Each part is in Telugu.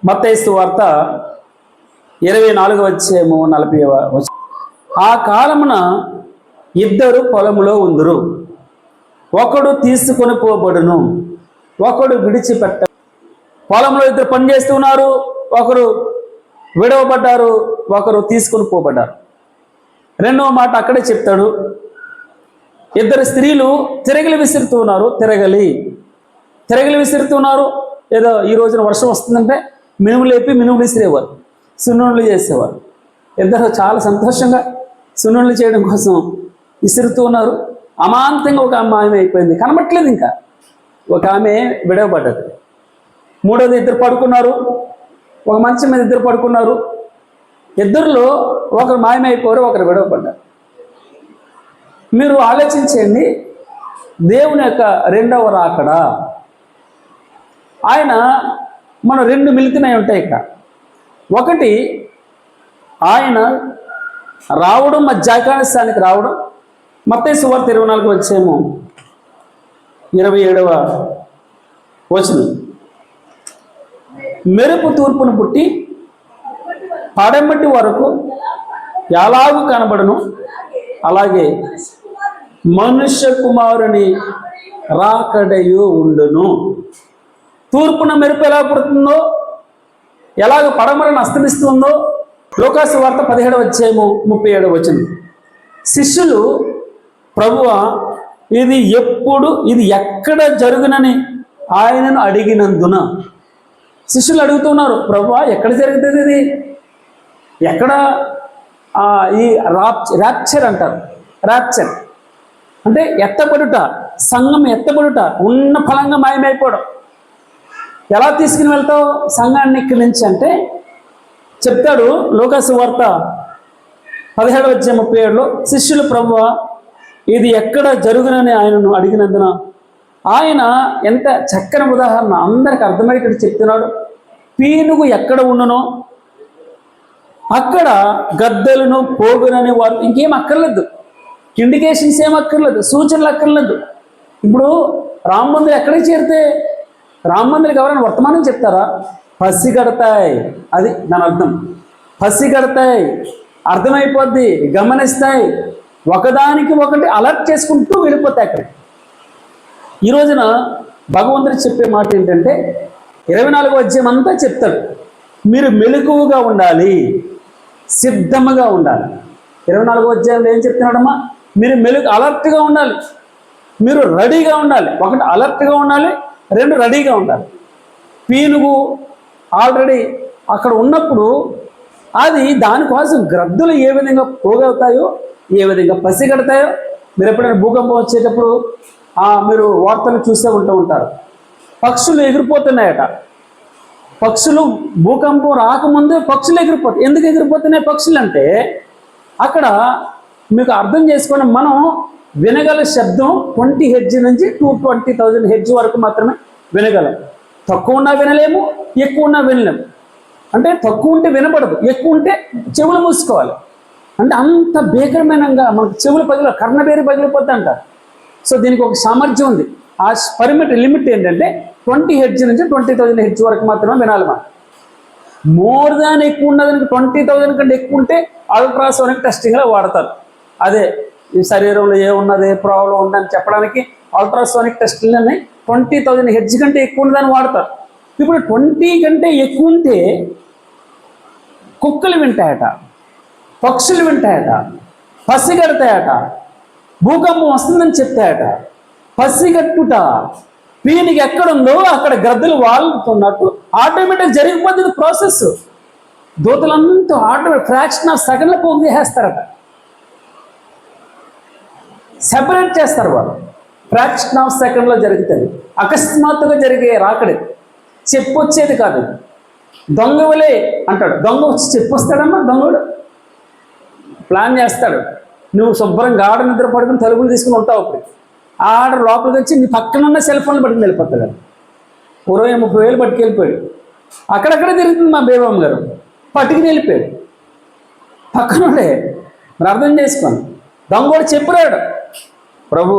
మత్తయి సువార్త 24వ అధ్యాయము 40వ వచనం. ఆ కాలమున ఇద్దరు పొలములో ఉందురు, ఒకడు తీసుకొని పోబడును, ఒకడు విడిచిపెట్ట. పొలంలో ఇద్దరు పని చేస్తున్నారు, ఒకరు విడవబడ్డారు, ఒకరు తీసుకొని పోబడ్డారు. రెండవ మాట అక్కడే చెప్తాడు, ఇద్దరు స్త్రీలు తిరగలి విసురుతున్నారు. తిరగలి విసురుతున్నారు. ఏదో ఈ రోజున వర్షం వస్తుందంటే మినుములు లేపి మినుములు విసిరేవారు, సున్నుండలు చేసేవారు. ఇద్దరు చాలా సంతోషంగా సున్నుండలు చేయడం కోసం విసురుతూ ఉన్నారు. అమాంతంగా ఒక అమ్మాయి అయిపోయింది, కనబట్టలేదు. ఇంకా ఒక ఆమె విడవబడ్డది. మూడోది ఇద్దరు పడుకున్నారు, ఒక మంచం మీద ఇద్దరు పడుకున్నారు. ఇద్దరిలో ఒకరు మాయమైపోయారు, ఒకరు విడవబడ్డారు. మీరు ఆలోచించండి, దేవుని యొక్క రెండవ రాకడ. ఆయన మనం రెండు మిలితమై ఉంటాయి. ఇక్కడ ఒకటి ఆయన రావడం, మధ్యాకాశానికి రావడం. మత్తయి సువార్త 24వ అధ్యాయము 27వ వచనం. మెరుపు తూర్పును పుట్టి పడమటి వరకు ఎలాగూ కనబడును, అలాగే మనుష్య కుమారుని రాకడయు ఉండును. తూర్పున మెరుపు ఎలా పుడుతుందో, ఎలాగ పడమరను అస్తమిస్తుందో. లోకాసు వార్త 17వ అధ్యాయము 37వ వచనం. శిష్యులు ప్రభువా ఇది ఎక్కడ జరుగునని ఆయనను అడిగినందున, శిష్యులు అడుగుతున్నారు, ప్రభువా ఎక్కడ జరుగుతుంది ఇది, ఎక్కడ? ఈ ర్యాప్చర్ అంటారు. ర్యాప్చర్ అంటే ఎత్తబడుట, సంఘం ఎత్తబడుట, ఉన్న ఫలంగా మాయమైపోవడం. ఎలా తీసుకుని వెళ్తావు సంఘాన్ని ఇక్కడి నుంచి అంటే చెప్తాడు లోకాసు వార్త 17వ అధ్యాయం 37లో. శిష్యులు ప్రభువా ఇది ఎక్కడ జరుగునని ఆయనను అడిగినందున, ఆయన ఎంత చక్కని ఉదాహరణ అందరికి అర్థమయ్యేటట్టు చెప్తున్నాడు. పీనుగు ఎక్కడ ఉండునో అక్కడ గద్దెలను పోగునని వారు. ఇంకేం అక్కర్లేదు, ఇండికేషన్స్ ఏం అక్కర్లేదు, సూచనలు అక్కర్లేదు. ఇప్పుడు రామమందిరం ఎక్కడికి చేరితే రామమందిరికి ఎవరైనా వర్తమానం చెప్తారా? పసిగడతాయి, అది దాని అర్థం. పసిగడతాయి, అర్థమైపోద్ది, గమనిస్తాయి, ఒకదానికి ఒకటి అలర్ట్ చేసుకుంటూ వెళ్ళిపోతాయి. అక్కడ ఈ రోజున భగవంతుడు చెప్పే మాట ఏంటంటే 24వ అధ్యాయం అంతా చెప్తాడు, మీరు మెలకువగా ఉండాలి, సిద్ధముగా ఉండాలి. 24వ అధ్యాయంలో ఏం చెప్తున్నాడమ్మా? మీరు అలర్ట్గా ఉండాలి, మీరు రెడీగా ఉండాలి. ఒకటి అలర్ట్గా ఉండాలి, రెండు రెడీగా ఉండాలి. పీనుగు ఆల్రెడీ అక్కడ ఉన్నప్పుడు అది దానికోసం గ్రద్దులు ఏ విధంగా పోగవుతాయో, ఏ విధంగా పసిగడతాయో. మీరు ఎప్పుడైనా భూకంపం వచ్చేటప్పుడు మీరు వార్తలు చూస్తూ ఉంటారు. పక్షులు ఎగిరిపోతున్నాయట. పక్షులు భూకంపం రాకముందే పక్షులు ఎగిరిపోతాయి. ఎందుకు ఎగిరిపోతున్నాయి పక్షులు అంటే, అక్కడ మీకు అర్థం చేసుకోండి, మనం వినగల శబ్దం 20 హెర్ట్జ్ నుంచి 220,000 హెర్ట్జ్ వరకు మాత్రమే వినగలం. తక్కువ ఉన్నా వినలేము, ఎక్కువ ఉన్నా వినలేము. అంటే తక్కువ ఉంటే వినపడదు, ఎక్కువ ఉంటే చెవులు మూసుకోవాలి. అంటే అంత భీకరమైనగా మనకు చెవులు కర్ణబేరి పగిలిపోద్ది అంటారు. సో దీనికి ఒక సామర్థ్యం ఉంది. ఆ లిమిట్ ఏంటంటే 20 హెర్ట్జ్ నుంచి 20,000 హెర్ట్జ్ వరకు మాత్రమే వినాలి. మనం మోర్ దాన్ ఎక్కువ ఉన్నదానికి 20,000 కంటే ఎక్కువ ఉంటే అల్ట్రాసోనిక్ టెస్టింగ్లో వాడతారు. అదే ఈ శరీరంలో ఏమున్నది, ఏ ప్రాబ్లం ఉందని చెప్పడానికి అల్ట్రాసోనిక్ టెస్టింగ్లని 20,000 హెర్ట్జ్ కంటే ఎక్కువ ఉన్నదాన్ని వాడతారు. ఇప్పుడు 20 కంటే ఎక్కువ ఉంటే కుక్కలు వింటాయట, పక్షులు వింటాయట, పసిగడతాయట, భూకంపం వస్తుందని చెప్తాయట. పసిగట్టుట, పీనికి ఎక్కడుందో అక్కడ గద్దలు వాళ్తున్నట్టు ఆటోమేటిక్ జరిగిపోతుంది ప్రాసెస్. దూతలంతా ఫ్రాక్షన్ ఆఫ్ సెకండ్లో పోగు చేసేస్తారట, సెపరేట్ చేస్తారు వాళ్ళు. ఫ్రాక్షన్ ఆఫ్ సెకండ్లో జరుగుతుంది. అకస్మాత్తుగా జరిగే రాకడి, చెప్పొచ్చేది కాదు. దొంగవలే అంటాడు. దొంగ వచ్చి చెప్పొస్తాడమ్మా. దొంగడు ప్లాన్ చేస్తాడు. నువ్వు శుభ్రంగా ఆడ నిద్ర పడుకుని తలుపులు తీసుకుని ఉంటావు. అప్పుడు ఆడ లోపలికి వచ్చి నీ పక్కన ఉన్న సెల్ ఫోన్లు పట్టుకుని వెళ్ళిపోతాడు. 20-30 వేలు పట్టుకెళ్ళిపోయాడు. అక్కడక్కడ తిరుగుతుంది మా బేబమ్మ గారు, పట్టుకుని వెళ్ళిపోయాడు పక్కనుండే. మరి అర్థం చేసుకోండి, దొంగోడు చెప్పాడు, ప్రభు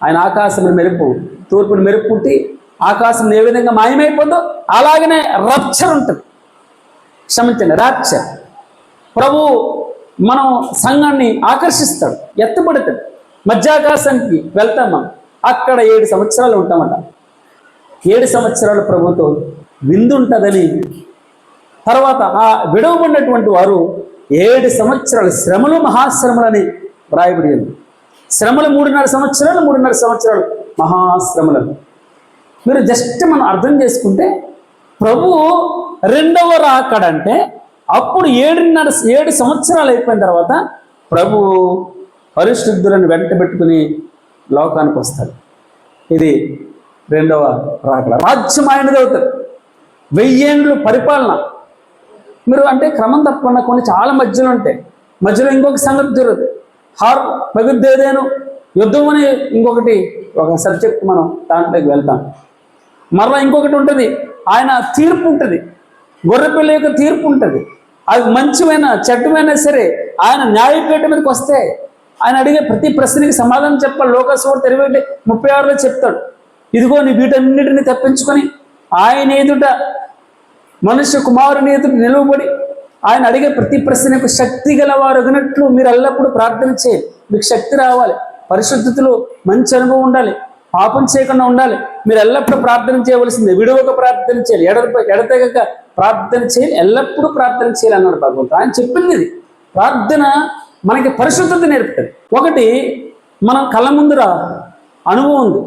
ఆయన ఆకాశం మెరుపు, తూర్పుని మెరుపు పుట్టి ఆకాశం ఏ విధంగా మాయమైపోతుందో అలాగనే రప్చర్ ఉంటుంది. క్షమించండి, ర్యాప్చర్. ప్రభు మనం సంఘాన్ని ఆకర్షిస్తాడు, ఎత్తబడుతుంది. మధ్యాకాశానికి వెళ్తాం మనం, అక్కడ 7 సంవత్సరాలు ఉంటామట. 7 సంవత్సరాలు ప్రభుతో విందు ఉంటుందని. తర్వాత ఆ విడవబడినటువంటి వారు 7 సంవత్సరాలు శ్రమలు, మహాశ్రమలని వ్రాయబడి ఉంది. శ్రమలు 3.5 సంవత్సరాలు, 3.5 సంవత్సరాలు మహాశ్రమలను. మీరు జస్ట్ మనం అర్థం చేసుకుంటే ప్రభు రెండవ రాకడంటే అప్పుడు 7 సంవత్సరాలు అయిపోయిన తర్వాత ప్రభు పరిశుద్ధులను వెంట పెట్టుకుని లోకానికి వస్తాడు. ఇది రెండవ రాకడ. రాజ్యం ఆయనది అవుతుంది. 1000 ఏండ్లు పరిపాలన. మీరు అంటే క్రమం తప్పకుండా కొన్ని చాలా మధ్యలో ఉంటాయి. మధ్యలో ఇంకొక సంగతి జరుగుతుంది. హార్ మగుద్దేదేను యుద్ధం అని ఇంకొకటి ఒక సబ్జెక్ట్, మనం దాంట్లోకి వెళ్తాం. మరలా ఇంకొకటి ఉంటుంది, ఆయన తీర్పు ఉంటుంది. గొర్రెపిల్ల యొక్క తీర్పు ఉంటుంది. అది మంచిమైనా చెడ్డమైనా సరే ఆయన న్యాయపీఠం మీదకి వస్తే ఆయన అడిగే ప్రతి ప్రశ్నకి సమాధానం చెప్పాలి. లోకసువార్త 20:36 చెప్తాడు, ఇదిగో నీ వీటన్నిటిని తప్పించుకొని ఆయన ఎదుట మనుష్య కుమారుని ఎదుట నిలువబడి ఆయన అడిగే ప్రతి ప్రశ్నకు శక్తి గలవారు అగినట్లు మీరు ఎల్లప్పుడూ ప్రార్థన చేయాలి. మీకు శక్తి రావాలి, పరిశుద్ధతలో మంచి అనుభవం ఉండాలి, పాపం చేయకుండా ఉండాలి. మీరు ఎల్లప్పుడూ ప్రార్థన చేయవలసిందే. విడువక ప్రార్థన చేయాలి, ఎడతెగక ప్రార్థన చేయాలి, ఎల్లప్పుడూ ప్రార్థన చేయాలి అన్నాడు భగవంతుడు. ఆయన చెప్పింది ఇది. ప్రార్థన మనకి పరిశుద్ధత నేర్పుతుంది. ఒకటి మనం కళ్ళ ముందర అనుభవం ఉంది.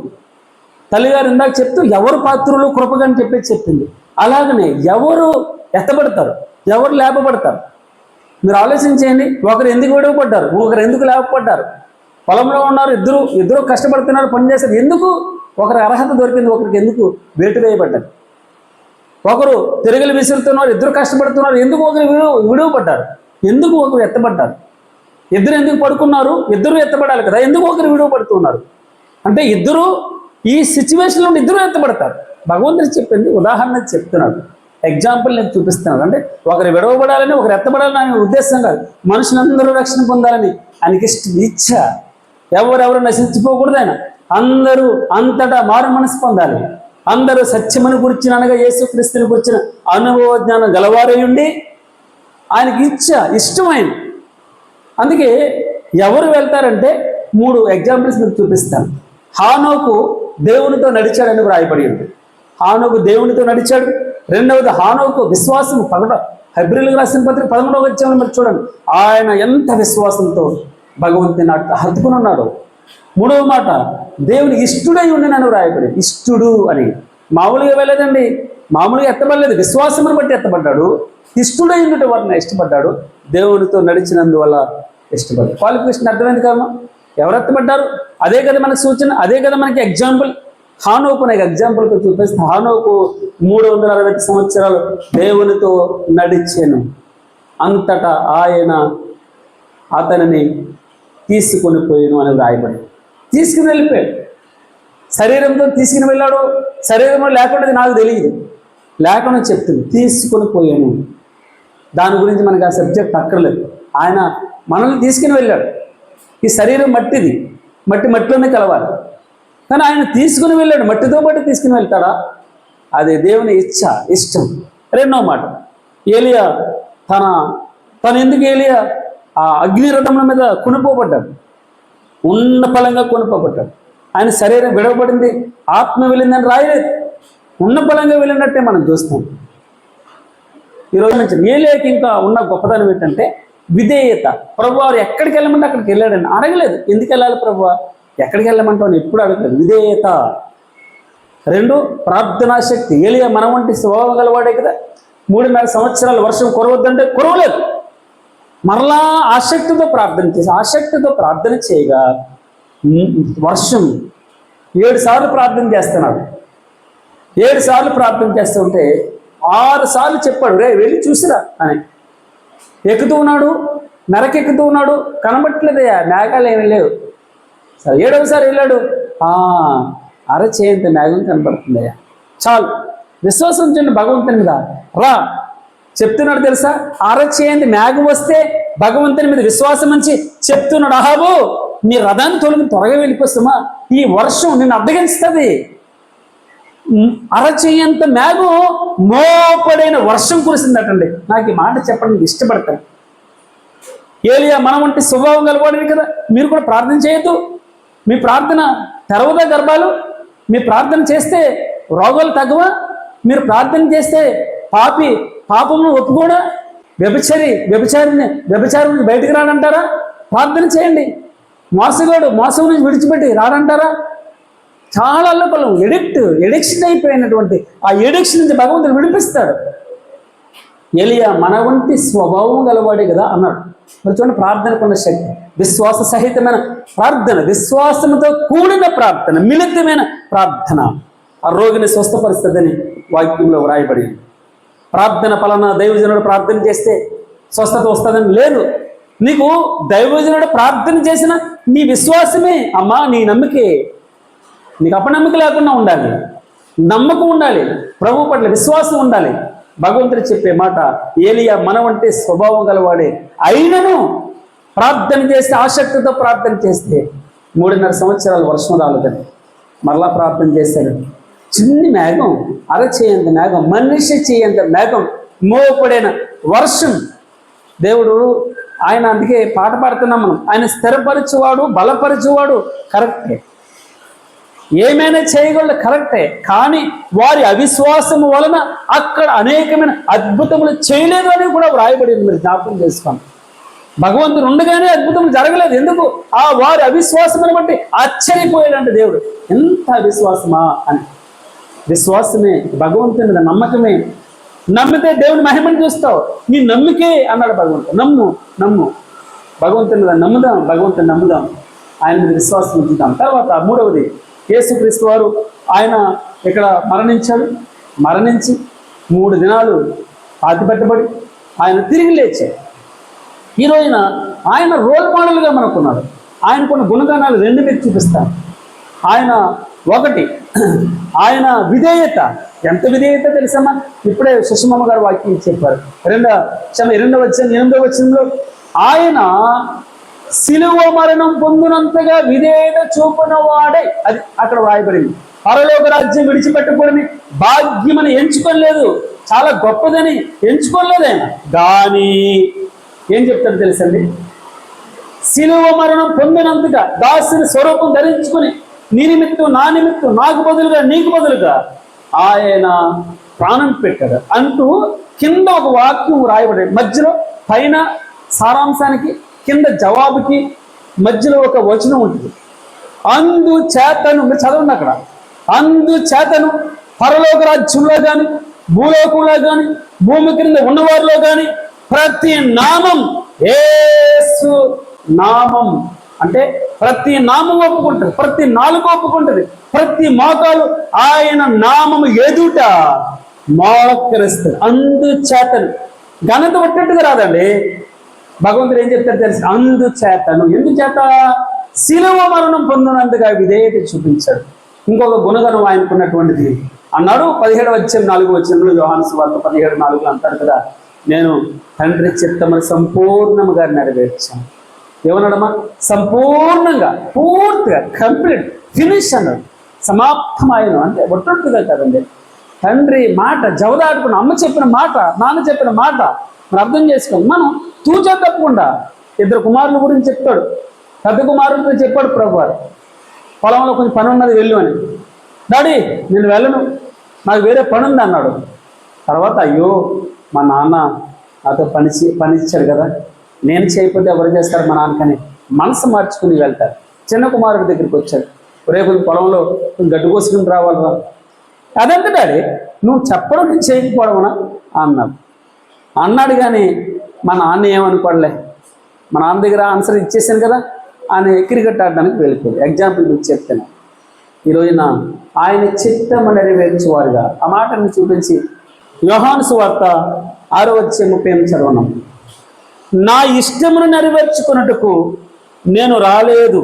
తల్లిగారు ఇందాక చెప్తూ ఎవరు పాత్రులు కృపగని చెప్పేసి చెప్పింది. అలాగనే ఎవరు ఎత్తబడతారు, ఎవరు లేపబడతారు. మీరు ఆలోచించేయండి. ఒకరు ఎందుకు విడవపడ్డారు, ఒకరు ఎందుకు లేపబడ్డారు. పొలంలో ఉన్నారు, ఇద్దరు కష్టపడుతున్నారు, పనిచేస్తారు. ఎందుకు? ఒకరి అర్హత దొరికింది, ఒకరికి ఎందుకు వేటు వేయబడ్డారు. ఒకరు తిరగలు విసురుతున్నారు, ఇద్దరు కష్టపడుతున్నారు. ఎందుకు ఒకరు విడువపడ్డారు, ఎందుకు ఒకరు ఎత్తబడ్డారు. ఇద్దరు ఎందుకు పడుకున్నారు, ఇద్దరు ఎత్తబడాలి కదా, ఎందుకు ఒకరు విడువపడుతున్నారు. అంటే ఇద్దరు ఈ సిచ్యువేషన్లో ఇద్దరు ఎత్తబడతారు. భగవంతుడు చెప్పింది ఉదాహరణ చెప్తున్నాడు, ఎగ్జాంపుల్ నేను చూపిస్తున్నాడు. అంటే ఒకరు విడవబడాలని, ఒకరు ఎత్తబడాలని అనే ఉద్దేశం కాదు. మనుషులందరూ రక్షణ పొందాలని ఆయనకి ఇచ్చ. ఎవరెవరు నశించిపోకూడదు. ఆయన అందరూ అంతటా మారు మనసు పొందాలి. అందరూ సత్యమని గురించిన, అనగా యేసుక్రీస్తుని గురించిన అనుభవ జ్ఞానం గలవారై ఉండి ఆయనకి ఇష్టమైన. అందుకే ఎవరు వెళ్తారంటే 3 ఎగ్జాంపుల్స్ మీకు చూపిస్తాను. హానోకు దేవునితో నడిచాడని వ్రాయబడి ఉంది. హానోకు దేవునితో నడిచాడు. రెండవది హానోకు విశ్వాసం. హెబ్రీయులకు రాసిన పత్రిక 11వ అధ్యాయంలో మీరు చూడండి, ఆయన ఎంత విశ్వాసంతో భగవంతుని హత్తుకుని ఉన్నాడు. 3వ మాట, దేవుని ఇష్టుడై ఉండనని వ్రాయబడి. ఇష్టుడు అని మామూలుగా వెళ్ళలేదండి, మామూలుగా ఎత్తబడలేదు, విశ్వాసమును బట్టి ఎత్తబడ్డాడు. ఇష్టుడై ఉండటం వారిని ఇష్టపడ్డాడు, దేవునితో నడిచినందువల్ల ఇష్టపడ్డాడు. క్వాలిఫికేషన్ అర్థమైంది కదమ్మా. ఎవరు ఎత్తబడ్డారు? అదే కదా మనకు సూచన, అదే కదా మనకి ఎగ్జాంపుల్. హానోకు నాకు ఎగ్జాంపుల్గా చూపిస్తే, హానోకు 360 సంవత్సరాలు దేవునితో నడిచాను. అంతటా ఆయన అతనిని తీసుకొని పోయాను అని రాయబడి. తీసుకుని వెళ్ళిపోయాడు. శరీరంతో తీసుకుని వెళ్ళాడు, శరీరంలో లేకుండా నాకు తెలియదు, లేకుండా చెప్తుంది తీసుకొని పోయాను. దాని గురించి మనకు ఆ సబ్జెక్ట్ అక్కర్లేదు. ఆయన మనల్ని తీసుకుని వెళ్ళాడు. ఈ శరీరం మట్టిది, మట్టిలోనే కలవాలి. కానీ ఆయన తీసుకుని వెళ్ళాడు, మట్టితో పాటు తీసుకుని వెళ్తాడా? అది దేవుని ఇష్టం. రెండో మాట, ఏలియా తను ఎందుకు ఏలియా ఆ అగ్నిరథముల మీద కొనుక్కోబడ్డాడు, ఉన్న ఫలంగా కొనుక్కోబడ్డాడు. ఆయన శరీరం విడవబడింది, ఆత్మ వెళ్ళిందని రాయలేదు, ఉన్న ఫలంగా వెళ్ళినట్టే మనం చూస్తాం. ఈరోజు నుంచి ఏలియాకి ఇంకా ఉన్న గొప్పతనం ఏంటంటే విధేయత. ప్రభువారు ఎక్కడికి వెళ్ళమంటే అక్కడికి వెళ్ళాడని అడగలేదు. ఎందుకు వెళ్ళాలి ప్రభువా, ఎక్కడికి వెళ్ళమంటావు ఎప్పుడు అడగలేదు. విధేయత. 2 ప్రార్థనా శక్తి. ఏలియా మన వంటి స్వభావం గలవాడే కదా. 3.5 సంవత్సరాలు వర్షం కురవద్దంటే కురవలేదు. మరలా ఆసక్తితో ప్రార్థన చేయగా వర్షం 7 సార్లు ప్రార్థన చేస్తున్నాడు. 7 సార్లు ప్రార్థన చేస్తుంటే 6 సార్లు చెప్పాడు, రే వెళ్ళి చూసిరా అని. ఎక్కుతూ ఉన్నాడు, మెరకెక్కుతూ ఉన్నాడు, కనబట్టలేదయ్యా, మేఘాలు ఏమీ లేవు. సరే 7వసారి వెళ్ళాడు, అరచేయంత మేఘం కనబడుతుందయ్యా, చాలు. విశ్వాసం ఉంచండి భగవంతుని మీద. రా చెప్తున్నాడు తెలుసా, అరచేయంత మేఘం వస్తే భగవంతుని మీద విశ్వాసం ఉంచి చెప్తున్నాడు, అహాబు నీ రథాన్ని త్వరగా వెళ్ళిపోస్తామా, ఈ వర్షం నిన్ను అడ్డగించుతుంది. అరచేయంత మేఘం మోపడైన వర్షం కురిసిందటండి. నాకు ఈ మాట చెప్పడానికి ఇష్టపడతాను. ఏలియా మన వంటి స్వభావం కలవాడే కదా. మీరు కూడా ప్రార్థన చేయొద్దు. మీ ప్రార్థన తెరవదా గర్భాలు? మీ ప్రార్థన చేస్తే రోగాలు తగ్గవా? మీరు ప్రార్థన చేస్తే పాపమును ఒప్పుకోడా? వ్యభిచారిని బయటికి రాడంటారా? ప్రార్థన చేయండి. మోసం నుంచి విడిచిపెట్టి రాడంటారా? చాలా అల్లకలం ఎడిక్షన్ అయిపోయినటువంటి ఆ ఎడిక్షన్ నుంచి భగవంతుడు విడిపిస్తాడు. ఏలియా మన వంటి స్వభావం గలవాడే కదా అన్నాడు. మరి చూడండి, ప్రార్థనకున్న శక్తి, విశ్వాస సహితమైన ప్రార్థన, విశ్వాసంతో కూడిన ప్రార్థన, మిళితమైన ప్రార్థన ఆ రోగిని స్వస్థపరుస్తుందని వాక్యంలో వ్రాయబడింది. ప్రార్థన పలానా దైవజనుడు ప్రార్థన చేస్తే స్వస్థత వస్తుందని లేదు. నీకు దైవజనుడు ప్రార్థన చేసిన నీ విశ్వాసమే అమ్మా, నీ నమ్మికే. నీకు అపనమ్మిక లేకుండా ఉండాలి, నమ్మకం ఉండాలి, ప్రభు పట్ల విశ్వాసం ఉండాలి. భగవంతుడు చెప్పే మాట, ఏలియా మన వంటి స్వభావం గలవాడే అయినను ప్రార్థన చేస్తే, ఆసక్తితో ప్రార్థన చేస్తే 3.5 సంవత్సరాలు వర్షం రాలేదని మరలా ప్రార్థన చేశాడు. చిన్ని మేఘం, అరచేయంత మేఘం, మనిషి చేయంత మేఘం మోపడైన వర్షం. దేవుడు ఆయన, అందుకే పాట పాడుతున్నాం మనం, ఆయన స్థిరపరచువాడు, బలపరచువాడు కరెక్టే, ఏమైనా చేయగలడు కరెక్టే. కానీ వారి అవిశ్వాసము వలన అక్కడ అనేకమైన అద్భుతములు చేయలేదు అని కూడా వ్రాయబడింది. మీరు జ్ఞాపకం చేసుకోండి. భగవంతుడు ఉండగానే అద్భుతములు జరగలేదు. ఎందుకు? ఆ వారి అవిశ్వాసమును బట్టి ఆశ్చర్యపోయాడంటే దేవుడు. ఎంత అవిశ్వాసమా అని. విశ్వాసమే, భగవంతుని మీద నమ్మకమే. నమ్మితే దేవుని మహిమను చూస్తావు. నీ నమ్మికే అన్నాడు భగవంతుడు. నమ్ము భగవంతుని మీద నమ్ముదాం, భగవంతుని నమ్ముదాం, ఆయన మీద విశ్వాసం ఉంచుతాం. తర్వాత 3వది, యేసుక్రీస్తు వారు ఆయన ఇక్కడ మరణించి 3 దినాలు పాతిపెట్టబడి ఆయన తిరిగి లేచాడు. ఈ రోజున ఆయన రోల్ మోడల్గా మనకున్నాడు. ఆయనకున్న గుణగణాలు 2 మీకు చూపిస్తాను. ఆయన విధేయత. ఎంత విధేయత తెలుసమ్మా? ఇప్పుడే సుషమమ్మ గారు వాక్యం చెప్పారు. 8వ వచనంలో ఆయన సిలువ మరణం పొందినంతగా విధేయత చూపిన వాడే, అది అక్కడ వ్రాయబడింది. పరలోక రాజ్యం విడిచిపెట్టకూడని భాగ్యమని ఎంచుకోలేదు, చాలా గొప్పదని ఎంచుకోలేదు ఆయన. కానీ ఏం చెప్తాడు తెలుసండి? సిలువ మరణం పొందినంతగా దాసుని స్వరూపం ధరించుకుని నీ నిమిత్తం, నా నిమిత్తం, నాకు బదులుగా, నీకు బదులుగా ఆయన ప్రాణం పెట్టాడు అంటూ కింద ఒక వాక్యం రాయబడి, మధ్యలో పైన సారాంశానికి కింద జవాబుకి మధ్యలో ఒక వచనం ఉంటుంది. అందుచేతను, మీరు చదవండి అక్కడ, అందుచేతను పరలోక రాజ్యంలో కానీ, భూలోకంలో కానీ, భూమి క్రింద ఉన్నవారిలో కానీ ప్రతి నామం, యేసు నామం అంటే ప్రతి నామం ఒప్పుకుంటుంది, ప్రతి నాలుగు ఒప్పుకుంటుంది, ప్రతి మోకాలు ఆయన నామము ఎదుట మోకరిస్తుంది. అందుచేతను, ఘనత పట్టినట్టుగా రాదండి. భగవంతుడు ఏం చెప్తారు తెలుసు? అందుచేతను. ఎందుచేత? శిలువ మరణం పొందినందుగా విధేయత చూపించాడు. ఇంకొక గుణగణం ఆయనకున్నటువంటిది అన్నాడు. 17వ అధ్యాయం 4వ వచనంలో యోహాను సువార్త 17:4 అంటారు కదా, నేను తండ్రి చిత్తమును సంపూర్ణముగా నెరవేర్చాను. ఏమన్నాడమ్మా? సంపూర్ణంగా, పూర్తిగా, కంప్లీట్, ఫినిష్ అన్నాడు. సమాప్తమాయను అంటే ఒట్టొట్టుగా కదండి. తండ్రి మాట జవదాటుకున్న, అమ్మ చెప్పిన మాట, నాన్న చెప్పిన మాట మనం అర్థం చేసుకోండి. మనం తూచా తప్పకుండా 2 కుమారుల గురించి చెప్తాడు. పెద్ద కుమారుడితో చెప్పాడు ప్రభువారు, పొలంలో కొంచెం పని ఉన్నది వెళ్ళు అని. డాడీ నేను వెళ్ళను, నాకు వేరే పని ఉంది అన్నాడు. తర్వాత అయ్యో మా నాన్న నాతో పని ఇచ్చాడు కదా, నేను చేయకపోతే ఎవరు చేస్తారు మా నాన్నకని మనసు మార్చుకుని వెళ్తారు. చిన్న కుమారుడి దగ్గరికి వచ్చాడు, రేపు పొలంలో గడ్డు కోసుకుని రావాలరా. అదంతా డాడీ నువ్వు చెప్పడం, నేను చేయకపోవడమనా అన్నాడు. కానీ మా నాన్న ఏమనుకోలే, మా నాన్న దగ్గర ఆన్సర్ ఇచ్చేసాను కదా అని క్రికెట్ ఆడడానికి వెళ్ళిపోయింది. ఎగ్జాంపుల్ మీకు చెప్తాను. ఈరోజున ఆయన చిత్తము నెరవేర్చువారుగా, ఆ మాటను చూపించి యోహాను సువార్త 6వ అధ్యాయం 30 చదవనం. నా ఇష్టమును నెరవేర్చుకున్నట్టుకు నేను రాలేదు,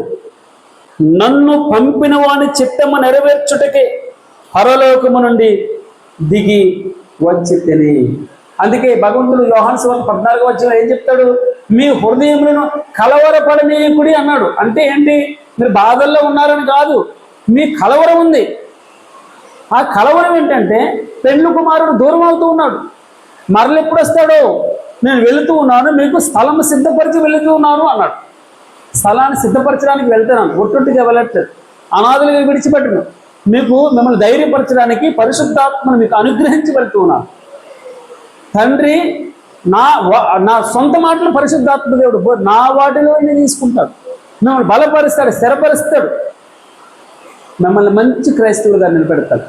నన్ను పంపిన వాని చిత్తము నెరవేర్చుటకే పరలోకము నుండి దిగి వచ్చి తిని. అందుకే భగవంతుడు యోహాను సువార్త 14వ అధ్యాయం ఏం చెప్తాడు? మీ హృదయములను కలవరపడనీయకుడి అన్నాడు. అంటే ఏంటి? మీరు బాధల్లో ఉన్నారని కాదు, మీ కలవరం ఉంది. ఆ కలవరం ఏంటంటే పెండ్లి కుమారుడు దూరం అవుతూ ఉన్నాడు. మరలు ఎప్పుడు వస్తాడో, నేను వెళుతూ ఉన్నాను, మీకు స్థలం సిద్ధపరిచి వెళుతూ ఉన్నాను అన్నాడు. స్థలాన్ని సిద్ధపరచడానికి వెళ్తున్నాను, ఒట్టొట్టిగా వెళ్ళట్లేదు, అనాథులుగా విడిచిపెట్టను, మిమ్మల్ని ధైర్యపరచడానికి పరిశుద్ధాత్మను మీకు అనుగ్రహించి వెళ్తూ ఉన్నాను. తండ్రి నా సొంత మాటలు పరిశుద్ధాత్మ దేవుడు నా వాటిలో తీసుకుంటాడు, మిమ్మల్ని బలపరుస్తాడు, స్థిరపరుస్తాడు, మిమ్మల్ని మంచి క్రైస్తవులుగా నిలబెడతాడు.